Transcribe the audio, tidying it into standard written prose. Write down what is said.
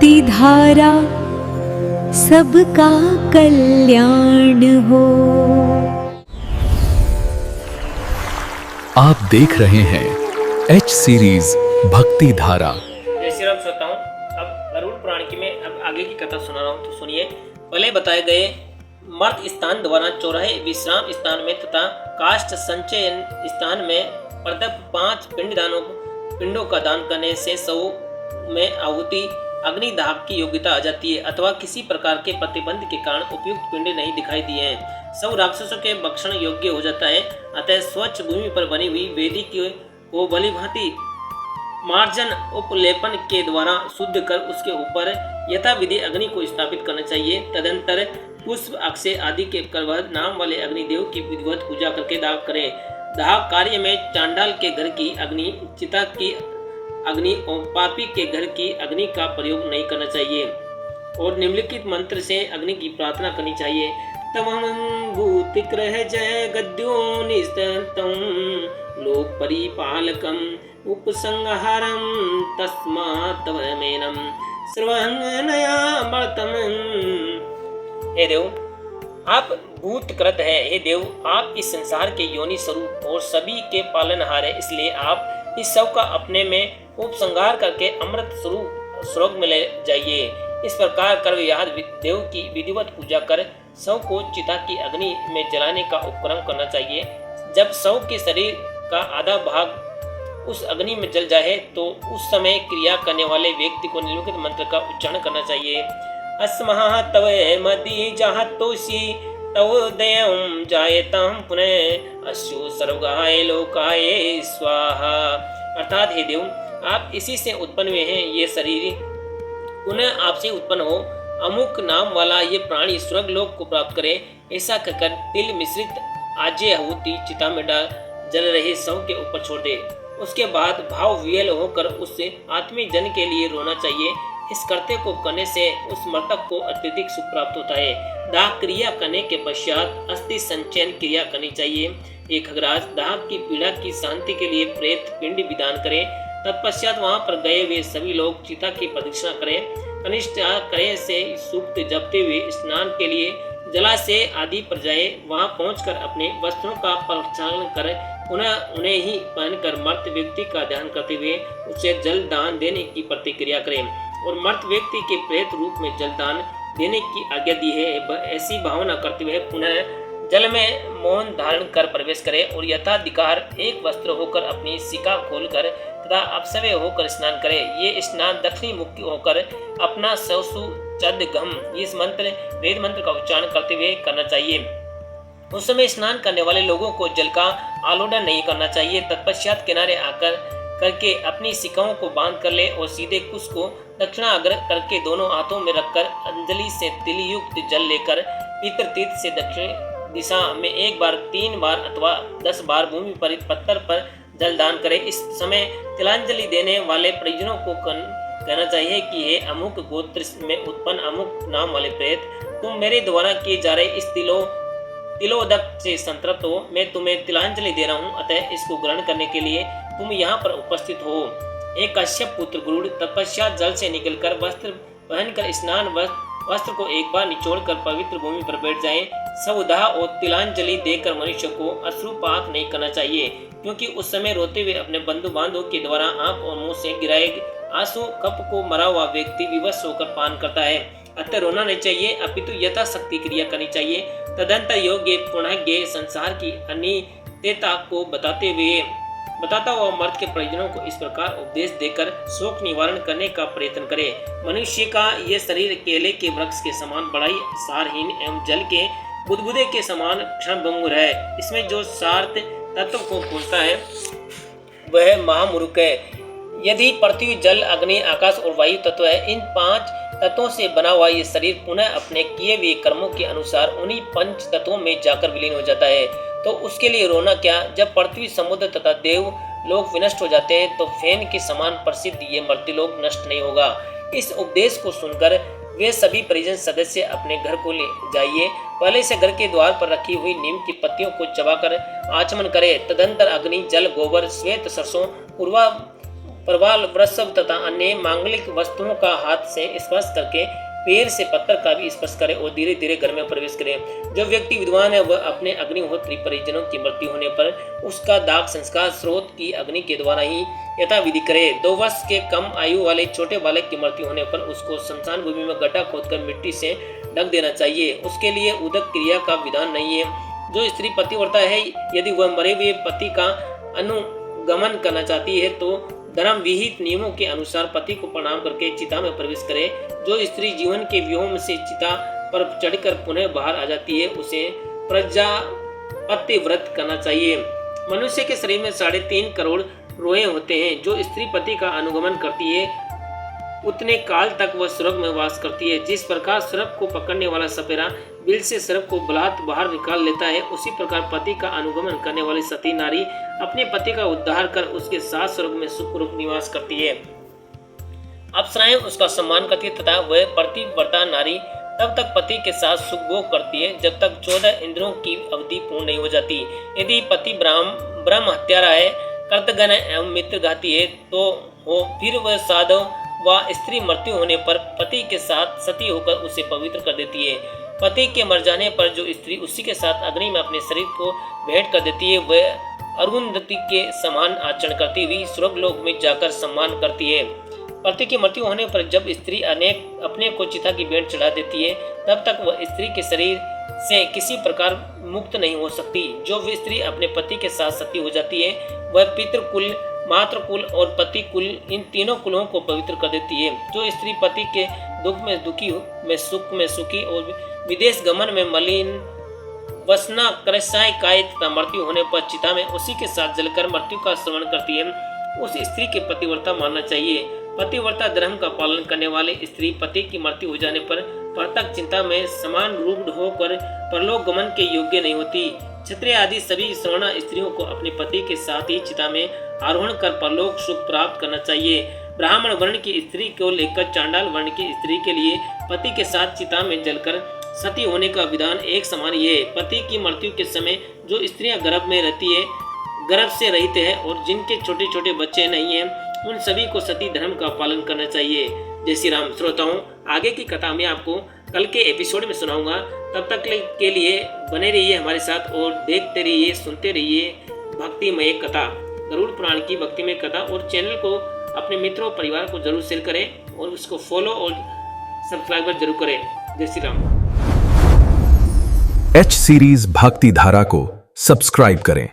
भक्ति धारा सबका कल्याण हो। आप देख रहे हैं एच सीरीज भक्ति धारा। जय श्री राम श्रोताओं, अब गरुड़ पुराण की मैं अब आगे की कथा सुना रहा हूँ, तो सुनिए। पहले बताए गए मर्त स्थान द्वारा चौराहे विश्राम स्थान में तथा काष्ठ संचयन स्थान में प्रत्येक 5 पिंडों का दान करने से 100 में आहुति अग्निदाह की योग्यता आ जाती है, अथवा किसी प्रकार के प्रतिबंध के कारण उपयुक्त पिंड नहीं दिखाई दिए हैं, सब राक्षसों के भक्षण योग्य हो जाता है। अतः स्वच्छ भूमि पर बनी हुई वेदी को भलीभांति मार्जन उपलेपन के द्वारा शुद्ध कर उसके ऊपर यथाविधि अग्नि को स्थापित करना चाहिए। तदंतर पुष्प अक्षय आदि के कर नाम वाले अग्निदेव की विधिवत पूजा करके दाह करें। दाह कार्य में चांडाल के घर की अग्नि, चिता की अग्नि और पापी के घर की अग्नि का प्रयोग नहीं करना चाहिए और निम्नलिखित मंत्र से अग्नि की प्रार्थना करनी चाहिए। तमं भूतिक्रह जय गद्योनिस्तम लोक परिपालकम उपसंहारम तस्मात् तवमेनम सर्वहंगनया वर्तम। हे देव, आप भूतकृत है। हे देव, आप इस संसार के योनि स्वरूप और सभी के पालनहार है, इसलिए आप इस सब का अपने में उपसंहार करके अमृत स्वरूप स्वर्ग में ले जाइए। इस प्रकार कर्मव्याध देव की विधिवत पूजा कर शव को चिता की अग्नि में जलाने का उपक्रम करना चाहिए। जब शव के शरीर का आधा भाग उस अग्नि में जल जाए तो उस समय क्रिया करने वाले व्यक्ति को निम्नलिखित मंत्र का उच्चारण करना चाहिए। अस्महा तव मदि जातोषि तव दयं जायतां पुनः अश्रु सर्वगाय लोकाय स्वाहा। अर्थात हे देव, आप इसी से उत्पन्न हुए हैं, ये शरीर पुनः आपसे उत्पन्न हो। अमुक नाम वाला ये प्राणी स्वर्ग लोक को प्राप्त करे। ऐसा कहकर तिल मिश्रित आज्य आहुति चिता में डाल जल रहे शव के ऊपर छोड़ दे। उसके बाद भाव वियल होकर उससे आत्मीय जन के लिए रोना चाहिए। इस कर्तव्य को करने से उस मृतक को अत्यधिक सुख प्राप्त होता है। दाह क्रिया करने के पश्चात अस्थि संचयन क्रिया करनी चाहिए। एक खगराज दाह की पीड़ा की शांति के लिए प्रेत पिंड विदान करें। तत्पश्चात वहां पर गए हुए सभी लोग चिता की प्रदक्षिणा करें। कनिष्ठ करें से सूक्त जपते हुए स्नान के लिए जलाशय आदि पर जाए। वहां पहुंचकर अपने वस्त्रों का प्रक्षालन कर पुनः उन्हें ही पहनकर मर्त व्यक्ति का ध्यान करते हुए उसे जल दान देने की प्रतिक्रिया करें और मर्त व्यक्ति के प्रेत रूप में जल दान देने की आज्ञा दी है। ऐसी भावना करते हुए पुनः जल में मौन धारण कर प्रवेश करे और यथाधिकार एक वस्त्र होकर अपनी सिका खोलकर तथा अपसव्य होकर स्नान करे। ये स्नान दक्षिणी मुखी होकर अपना सौसु चद गम इस मंत्र वेद मंत्र का उच्चारण करते हुए करना चाहिए। उस समय स्नान करने वाले लोगों को जल का आलोडन नहीं करना चाहिए। तत्पश्चात किनारे आकर करके अपनी सिकाओं को बांध कर ले और सीधे कुश को दक्षिणाग्र करके दोनों हाथों में रखकर अंजलि से तिल युक्त जल लेकर पितृतीर्थ से दक्षिण दिशा में 1 बार 3 बार अथवा 10 बार भूमि पर पत्थर पर जल दान करे। इस समय तिलांजलि देने वाले परिजनों को कहना चाहिए कि हे अमुक गोत्र में उत्पन्न अमुक नाम वाले प्रेत, तुम मेरे द्वारा किए जा रहे इस तिलोदक से संतृप्त हो। मैं तुम्हें तिलांजलि दे रहा हूँ, अतः इसको ग्रहण करने के लिए तुम यहाँ पर उपस्थित हो। एक कश्यप पुत्र गरुड़ तत्पश्चात जल से निकलकर वस्त्र पहनकर स्नान वस्त्र को एक बार निचोड़कर पवित्र भूमि पर बैठ जाए। सवदाह और तिलांजलि देकर मनुष्य को अश्रुपात नहीं करना चाहिए, क्योंकि उस समय रोते हुए अपने बंधु बांधवों के द्वारा आंख और मुंह से गिराए आंसू कप को मरा हुआ व्यक्ति विवश होकर पान करता है। अतः रोना नहीं चाहिए, अपितु यथाशक्ति क्रिया करनी चाहिए। तदंतर योग्य पुनः संसार की अनित्यता को बताता हुआ मर्द के परिजनों को इस प्रकार उपदेश देकर शोक निवारण करने का प्रयत्न करे। मनुष्य का यह शरीर केले के वृक्ष के समान बड़ाई सारहीन एवं जल के बुदबुदे के समान क्षणभंगुर है। इसमें जो सार्थ तत्व को पूछता है वह महामूर्ख है। यदि पृथ्वी जल अग्नि आकाश और वायु तत्व है, इन 5 तत्वों से बना हुआ ये शरीर पुनः अपने किए हुए कर्मों के अनुसार उन्हीं 5 तत्वों में जाकर विलीन हो जाता है, तो उसके लिए रोना क्या। जब पृथ्वी समुद्र तथा देव लोग विनष्ट हो जाते हैं तो फेन के समान प्रसिद्ध ये मर्त्यलोक नष्ट नहीं होगा। इस उपदेश को सुनकर वे सभी परिजन सदस्य अपने घर को ले जाइए। पहले से घर के द्वार पर रखी हुई नीम की पत्तियों को चबाकर आचमन करे। तदंतर अग्नि, जल, गोबर, श्वेत सरसों, प्रवाल वृषभ तथा अन्य मांगलिक वस्तुओं का हाथ से स्पर्श करके पैर से पत्थर का भी स्पर्श करे और धीरे धीरे घर में प्रवेश करे। जो व्यक्ति विद्वान है वह अपने अग्निहोत्री परिजनों की मृत्यु होने पर उसका दाह संस्कार स्रोत की अग्नि के द्वारा ही यथाविधि करे। 2 वर्ष के कम आयु वाले छोटे बालक की मृत्यु होने पर उसको शमशान भूमि में गड्ढा खोदकर मिट्टी से ढक देना चाहिए। उसके लिए उदक क्रिया का विधान नहीं है। जो स्त्री पतिव्रता है, यदि वह मरे हुए पति का अनुगमन करना चाहती है तो धर्म विहित नियमों के अनुसार पति को प्रणाम करके चिता में प्रवेश करे। जो स्त्री जीवन के व्योम से चिता पर चढ़कर पुनः बाहर आ जाती है उसे प्रजापत्य व्रत करना चाहिए। मनुष्य के शरीर में 3.5 करोड़ रोए होते हैं। जो स्त्री पति का अनुगमन करती है उतने काल तक वह स्वर्ग में वास करती है। जिस प्रकार सर्प को पकड़ने वाला सपेरा बिल से सर्प को बलात् बाहर निकाल लेता है, उसी प्रकार पति का अनुगमन करने वाली सती नारी अपने पति का उद्धार कर उसके साथ स्वर्ग में सुखरूप निवास करती है। अप्सराएं उसका सम्मान करती है तथा वह पतिव्रता नारी तब तक पति के साथ सुख भोग करती है जब तक 14 इंद्रियों की अवधि पूर्ण नहीं हो जाती। यदि पति ब्रह्म हत्यारा है, कर्तघ्न एवं मित्रघाती है तो हो, फिर वह साधव व स्त्री मृत्यु होने पर पति के साथ सती होकर उसे पवित्र कर देती है। पति के मर जाने पर जो स्त्री उसी के साथ अग्नि में अपने शरीर को भेंट कर देती है वह अरुंधति के समान आचरण करती हुई स्वर्ग लोक में जाकर सम्मान करती है। पति की मृत्यु होने पर जब स्त्री अपने को चिता की भेंट चढ़ा देती है तब तक वह स्त्री के शरीर से किसी प्रकार मुक्त नहीं हो सकती। जो भी स्त्री अपने पति के साथ सती हो जाती है वह पितृकुल, मातृकुल और पति कुल, इन तीनों कुलों को पवित्र कर देती है। जो स्त्री पति के दुख में दुखी, में सुख में सुखी और विदेश गमन में मलिन वसना क्रशाय काय तथा मृत्यु होने पर चिता में उसी के साथ जलकर मृत्यु का श्रवण करती है, उस स्त्री के पतिव्रता मानना चाहिए। पतिव्रता धर्म का पालन करने वाले स्त्री पति की मृत्यु हो जाने पर परतक चिंता में समान रूप होकर परलोक गमन के योग्य नहीं होती। क्षत्रिय आदि सभी सवर्ण स्त्रियों को अपने पति के साथ ही चिता में आरोहण कर परलोक सुख प्राप्त करना चाहिए। ब्राह्मण वर्ण की स्त्री को लेकर चांडाल वर्ण की स्त्री के लिए पति के साथ चिता में जलकर सती होने का विधान एक समान ही है। पति की मृत्यु के समय जो स्त्रियां गर्भ में रहती है, गर्भ से रहित है और जिनके छोटे छोटे बच्चे नहीं हैं, उन सभी को सती धर्म का पालन करना चाहिए। जय श्री राम। श्रोताओं, आगे की कथा मैं आपको कल के एपिसोड में सुनाऊंगा। तब तक के लिए बने रहिए हमारे साथ और देखते रहिए, सुनते रहिए भक्तिमय कथा, गरुड़ पुराण की भक्तिमय कथा। और चैनल को अपने मित्रों परिवार को जरूर शेयर करें और उसको फॉलो और सब्सक्राइब जरूर करें। जय श्री राम। एच सीरीज भक्ति धारा को सब्सक्राइब करें।